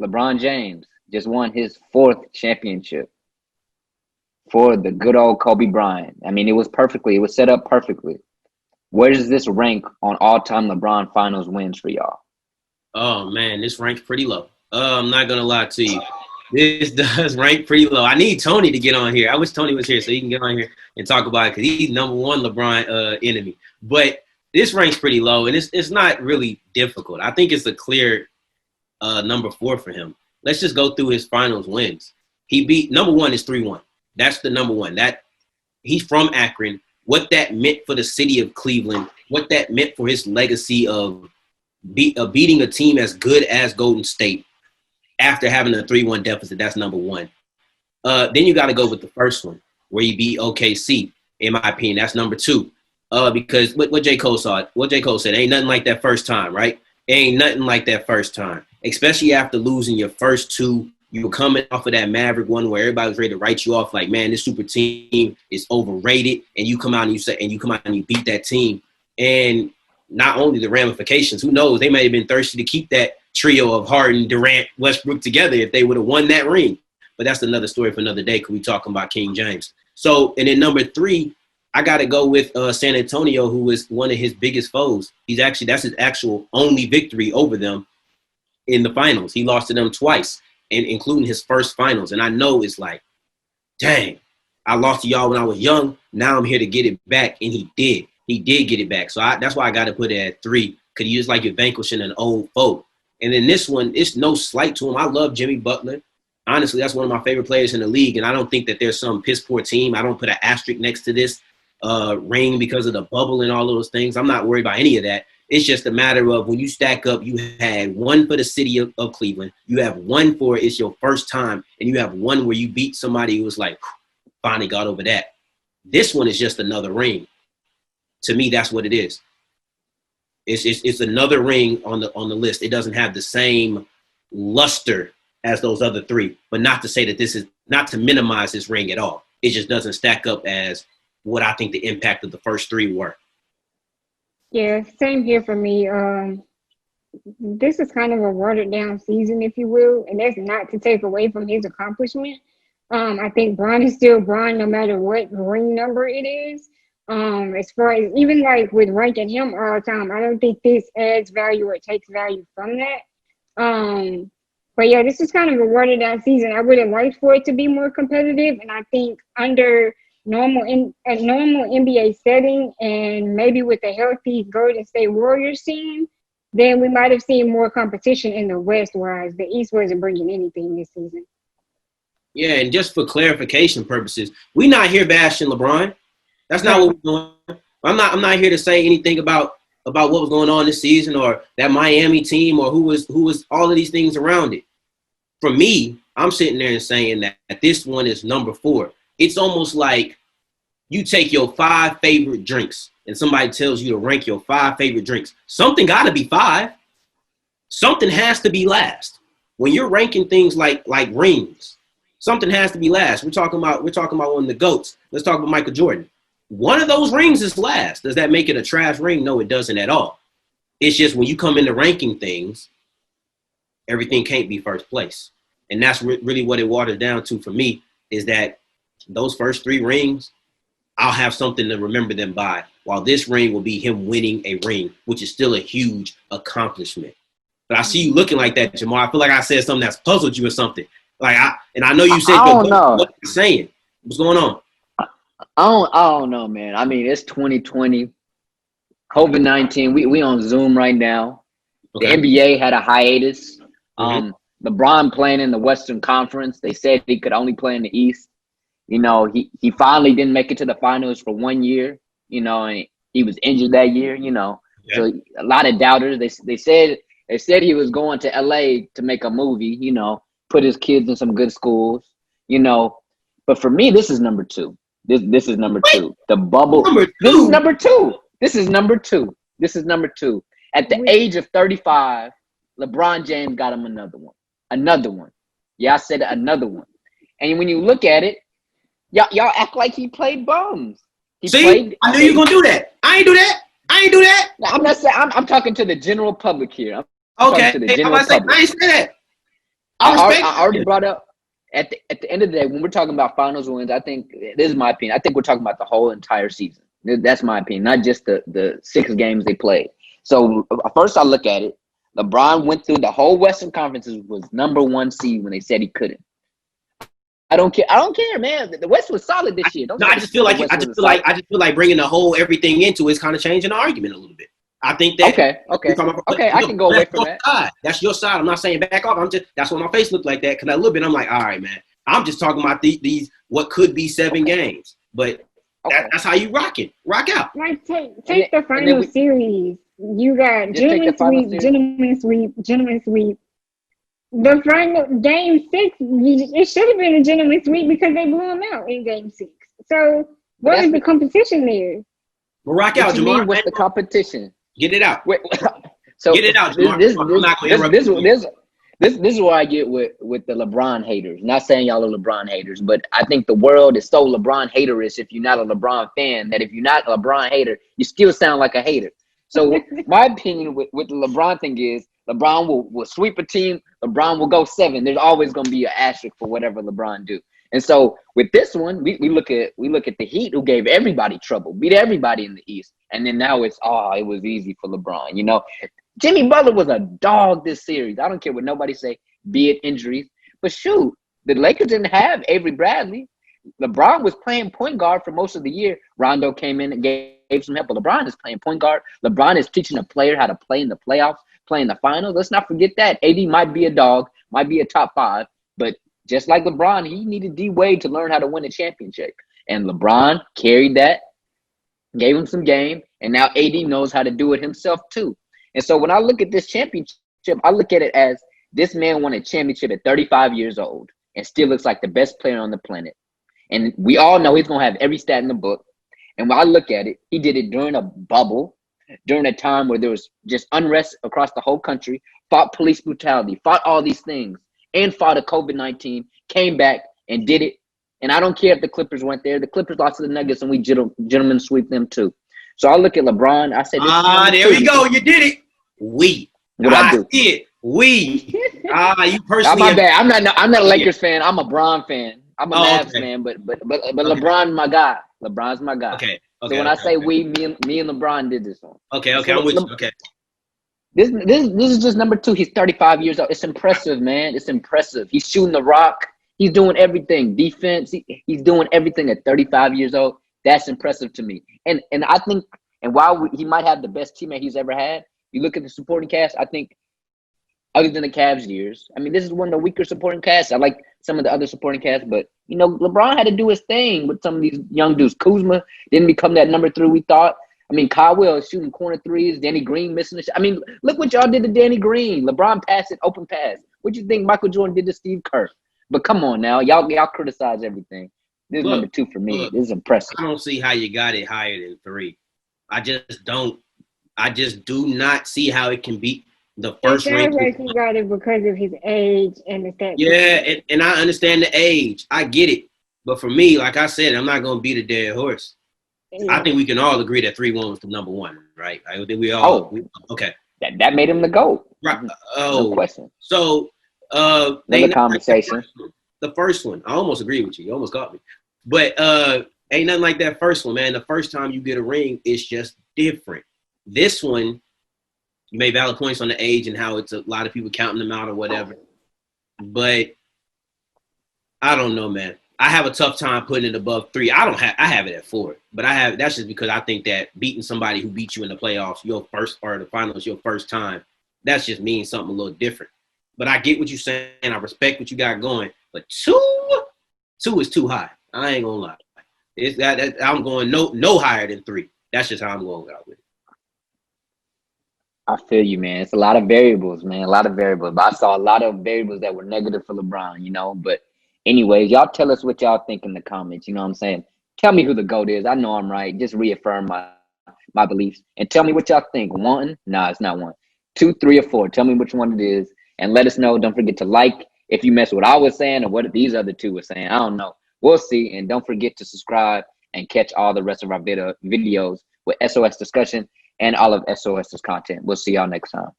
LeBron James just won his fourth championship for the good old Kobe Bryant. I mean, it was set up perfectly. Where does this rank on all-time LeBron finals wins for y'all? Oh, man, this ranks pretty low. I'm not going to lie to you. This does rank pretty low. I need Tony to get on here. I wish Tony was here so he can get on here and talk about it because he's number one LeBron enemy. But this ranks pretty low, and it's not really difficult. I think it's a clear number 4 for him. Let's just go through his finals wins. He beat – number 1 is 3-1. That's the number 1. He's from Akron. What that meant for the city of Cleveland, what that meant for his legacy of beating a team as good as Golden State after having a 3-1 deficit. That's number 1. Then you got to go with the first one where you beat OKC, in my opinion. That's number 2. Because what J. Cole said, ain't nothing like that first time, right? Ain't nothing like that first time, especially after losing your first 2. You were coming off of that Maverick one where everybody was ready to write you off like, man, this super team is overrated. And you come out and you beat that team. And not only the ramifications, who knows, they may have been thirsty to keep that trio of Harden, Durant, Westbrook together if they would have won that ring. But that's another story for another day because we talking about King James. So, and then number 3, I got to go with San Antonio, who was one of his biggest foes. That's his actual only victory over them in the finals. He lost to them twice, and including his first finals. And I know it's like, dang, I lost to y'all when I was young. Now I'm here to get it back. And he did. He did get it back. So that's why I got to put it at 3. Because he was like you're vanquishing an old foe. And then this one, it's no slight to him. I love Jimmy Butler. Honestly, that's one of my favorite players in the league. And I don't think that there's some piss poor team. I don't put an asterisk next to this ring because of the bubble and all those things. I'm not worried about any of that. It's just a matter of when you stack up, you had 1 for the city of Cleveland. You have 1 for it's your first time. And you have 1 where you beat somebody who was like, finally got over that. This one is just another ring. To me, that's what it is. It's another ring on the list. It doesn't have the same luster as those other 3. But not to say that this is not to minimize this ring at all. It just doesn't stack up as what I think the impact of the first 3 were. Yeah, same here for me. This is kind of a watered down season, if you will, and that's not to take away from his accomplishment. I think Bron is still Bron no matter what ring number it is. As far as even like with ranking him all the time, I don't think this adds value or takes value from that. But yeah, this is kind of a watered down season. I would have liked for it to be more competitive, and I think under a normal NBA setting and maybe with a healthy Golden State Warriors team, then we might have seen more competition in the West, whereas the East wasn't bringing anything this season. Yeah, and just for clarification purposes, we're not here bashing LeBron. That's not what we're doing. I'm not here to say anything about what was going on this season or that Miami team or who was all of these things around it. For me, I'm sitting there and saying that this one is number 4. It's almost like you take your 5 favorite drinks and somebody tells you to rank your 5 favorite drinks. Something got to be 5. Something has to be last. When you're ranking things like rings, something has to be last. We're talking about one of the GOATs. Let's talk about Michael Jordan. One of those rings is last. Does that make it a trash ring? No, it doesn't at all. It's just when you come into ranking things, everything can't be first place. And that's really what it waters down to for me is that those first 3 rings, I'll have something to remember them by, while this ring will be him winning a ring, which is still a huge accomplishment. But I see you looking like that, Jamar. I feel like I said something that's puzzled you or something. I know you said, I don't know. What are you saying? What's going on? I don't know, man. I mean, it's 2020, COVID-19. We on Zoom right now. Okay. The NBA had a hiatus. LeBron playing in the Western Conference. They said he could only play in the East. You know, he finally didn't make it to the finals for 1 year. You know, and he was injured that year. You know, so a lot of doubters. They said he was going to LA to make a movie. You know, put his kids in some good schools. You know, but for me, this is number 2. This is number 2. The bubble. This is number 2. This is number 2. This is number 2. At the age of 35, LeBron James got him another one. Another one. Yeah, I said another one. And when you look at it, y'all act like he played bums. I knew you were gonna do that. I ain't do that. I'm not saying. I'm talking to the general public here. Okay. I ain't say that. I already brought up at the end of the day when we're talking about finals wins. I think this is my opinion. I think we're talking about the whole entire season. That's my opinion, not just the 6 games they played. So first, I look at it. LeBron went through the whole Western Conference, was #1 seed when they said he couldn't. I don't care, man. The West was solid this year. I just feel like bringing the whole everything into it is kind of changing the argument a little bit. I think that okay. I can go away from that. That's your side. I'm not saying back off. That's why my face looked like that, because a little bit I'm like, all right, man. I'm just talking about these what could be 7 games, but that's how you rock it. Rock out. Like take the final series. You got gentleman sweep. The final game 6, it should have been a gentleman sweep because they blew them out in game 6. So what is the competition there? Well, rock out, Jamar. What's the competition? Get it out. So get it out, Jamar. This is where I get with the LeBron haters. Not saying y'all are LeBron haters, but I think the world is so LeBron haterish if you're not a LeBron fan, that if you're not a LeBron hater, you still sound like a hater. So my opinion with the LeBron thing is LeBron will sweep a team. LeBron will go 7. There's always going to be an asterisk for whatever LeBron do. And so with this one, we look at the Heat, who gave everybody trouble, beat everybody in the East, and then now it was easy for LeBron. You know, Jimmy Butler was a dog this series. I don't care what nobody say, be it injuries, but shoot, the Lakers didn't have Avery Bradley. LeBron was playing point guard for most of the year. Rondo came in and gave some help, but LeBron is playing point guard. LeBron is teaching a player how to play in the playoffs, play in the finals. Let's not forget that. AD might be a dog, might be a top 5, but just like LeBron, he needed D-Wade to learn how to win a championship. And LeBron carried that, gave him some game, and now AD knows how to do it himself too. And so when I look at this championship, I look at it as this man won a championship at 35 years old and still looks like the best player on the planet. And we all know he's going to have every stat in the book. And when I look at it, he did it during a bubble, during a time where there was just unrest across the whole country, fought police brutality, fought all these things, and fought a COVID-19, came back and did it. And I don't care if the Clippers went there. The Clippers lost to the Nuggets, and we gentlemen sweep them too. So I look at LeBron. I said, there we go. You did it. What I do? Did. You personally. My bad. I'm not a Lakers fan. I'm a Bron fan. I'm a Mavs fan, but LeBron, my guy. LeBron's my guy. Okay. So when I say me and LeBron did this one. Okay. I'm with you. Okay. This is just number 2. He's 35 years old. It's impressive, man. It's impressive. He's shooting the rock. He's doing everything. Defense. He's doing everything at 35 years old. That's impressive to me. And I think, and while he might have the best teammate he's ever had, you look at the supporting cast, I think, other than the Cavs years, I mean, this is one of the weaker supporting casts. I like some of the other supporting casts, but, you know, LeBron had to do his thing with some of these young dudes. Kuzma didn't become that number 3 we thought. I mean, Kyle is shooting corner threes. Danny Green missing the shot. I mean, look what y'all did to Danny Green. LeBron passed it, open pass. What you think Michael Jordan did to Steve Kerr? But come on now, y'all criticize everything. This is number 2 for me. This is impressive. I don't see how you got it higher than 3. I just don't. I just do not see how it can beat the first rank. Like he got it because of his age and the fact. Yeah, and I understand the age. I get it. But for me, like I said, I'm not going to beat a dead horse. Yeah. I think we can all agree that 3-1 was the number 1, right? I think we all. Okay. That made him the GOAT. Right. No question. So, another conversation. The first one, I almost agree with you. You almost got me. But ain't nothing like that first one, man. The first time you get a ring, it's just different. This one, you made valid points on the age and how it's a lot of people counting them out or whatever. But I don't know, man. I have a tough time putting it above 3. I have it at 4. But that's just because I think that beating somebody who beat you in the playoffs, your first or the finals, your first time, that's just means something a little different. But I get what you're saying. I respect what you got going. But 2 is too high. I ain't gonna lie. It's that I'm going no higher than 3. That's just how I'm going out with it. I feel you, man. It's a lot of variables, man. A lot of variables. But I saw a lot of variables that were negative for LeBron, you know. But anyways, y'all tell us what y'all think in the comments. You know what I'm saying? Tell me who the GOAT is. I know I'm right. Just reaffirm my beliefs. And tell me what y'all think. 1? Nah, it's not 1. 2, 3, or 4. Tell me which one it is. And let us know. Don't forget to like if you mess with what I was saying or what these other 2 were saying. I don't know. We'll see. And don't forget to subscribe and catch all the rest of our videos with SOS Discussion and all of SOS's content. We'll see y'all next time.